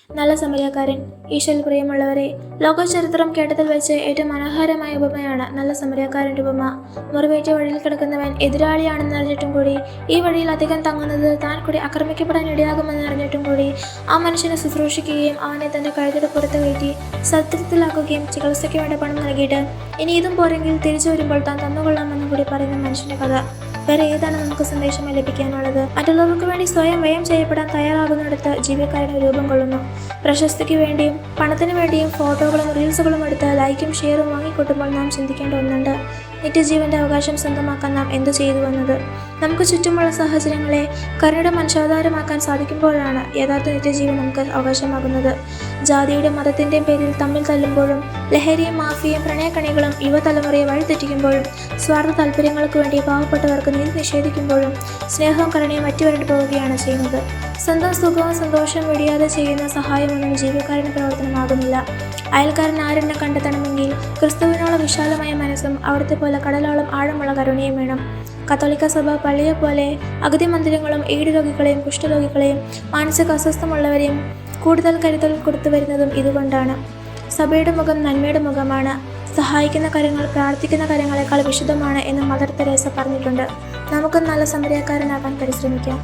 നല്ല സമരിയാക്കാരൻ. ഈശോയിൽ പ്രിയമുള്ളവരെ, ലോകചരിത്രം കേട്ടതിൽ വെച്ച് ഏറ്റവും മനോഹരമായ ഉപമയാണ് നല്ല സമരിയാക്കാരൻ്റെ ഉപമ. മുറിവേറ്റ വഴിയിൽ കിടക്കുന്നവൻ എതിരാളിയാണെന്ന് അറിഞ്ഞിട്ടും കൂടി, ഈ വഴിയിൽ അധികം തങ്ങുന്നത് താൻ കൂടി ആക്രമിക്കപ്പെടാൻ ഇടയാകുമെന്ന് അറിഞ്ഞിട്ടും കൂടി ആ മനുഷ്യനെ ശുശ്രൂഷിക്കുകയും അവനെ തൻ്റെ കഴുതയുടെ പുറത്ത് കയറ്റി സത്യത്തിലാക്കുകയും ചികിത്സയ്ക്ക് വേണ്ട പണം നൽകിയിട്ട് ഇനി ഇതും പോരെങ്കിൽ തിരിച്ചു വരുമ്പോൾ താൻ തന്നുകൊള്ളാമെന്നും കൂടി പറയുന്ന മനുഷ്യൻ്റെ കഥ. വേറെ ഏതാണ് നമുക്ക് സന്ദേശമായി ലഭിക്കാനുള്ളത്? മറ്റുള്ളവർക്ക് വേണ്ടി സ്വയം വ്യയം ചെയ്യപ്പെടാൻ തയ്യാറാകുന്നിടത്ത് ജീവക്കാരന് രൂപം കൊള്ളുന്നു. പ്രശസ്തിക്ക് വേണ്ടിയും പണത്തിന് വേണ്ടിയും ഫോട്ടോകളും റീൽസുകളും എടുത്ത് ലൈക്കും ഷെയറും വാങ്ങിക്കൂട്ടുമ്പോൾ നാം ചിന്തിക്കേണ്ട ഒന്നുണ്ട്: നിത്യജീവന്റെ അവകാശം സ്വന്തമാക്കാൻ നാം എന്തു ചെയ്തുവെന്നത്. നമുക്ക് ചുറ്റുമുള്ള സാഹചര്യങ്ങളെ കരുണയുടെ മനുഷ്യാവതാരമാക്കാൻ സാധിക്കുമ്പോഴാണ് യഥാർത്ഥ നിത്യജീവൻ നമുക്ക് അവകാശമാകുന്നത്. ജാതിയുടെ മതത്തിൻ്റെയും പേരിൽ തമ്മിൽ തല്ലുമ്പോഴും ലഹരിയും മാഫിയയും പ്രണയക്കണികളും യുവതലമുറയെ വഴിതെറ്റിക്കുമ്പോഴും സ്വാർത്ഥ താല്പര്യങ്ങൾക്ക് വേണ്ടി പാവപ്പെട്ടവർക്ക് നീതി നിഷേധിക്കുമ്പോഴും സ്നേഹവും കരുണയും വറ്റിവരണ്ടു പോവുകയാണ് ചെയ്യുന്നത്. സ്വന്തം സുഖവും സന്തോഷവും വെടിയാതെ ചെയ്യുന്ന സഹായമൊന്നും ജീവക്കാരന് പ്രവർത്തനമാകുന്നില്ല. അയൽക്കാരൻ ആരെണ്ണം കണ്ടെത്തണമെങ്കിൽ ക്രിസ്തുവിനുള്ള വിശാലമായ മനസ്സും അവിടുത്തെ പോലെ കടലോളം ആഴമുള്ള കരുണയും വേണം. കത്തോലിക്ക സഭ പള്ളിയെപ്പോലെ അഗതി മന്ദിരങ്ങളും എയ്ഡ് രോഗികളെയും കുഷ്ഠരോഗികളെയും മാനസിക അസ്വസ്ഥമുള്ളവരെയും കൂടുതൽ കരുതൽ കൊടുത്തു വരുന്നതും ഇതുകൊണ്ടാണ്. സഭയുടെ മുഖം നന്മയുടെ മുഖമാണ്. സഹായിക്കുന്ന കാര്യങ്ങൾ പ്രാർത്ഥിക്കുന്ന കാര്യങ്ങളെക്കാൾ വിശുദ്ധമാണ് എന്ന് മദർ തെരേസ പറഞ്ഞിട്ടുണ്ട്. നമുക്കും നല്ല സമരിയാക്കാരനാകാൻ പരിശ്രമിക്കാം.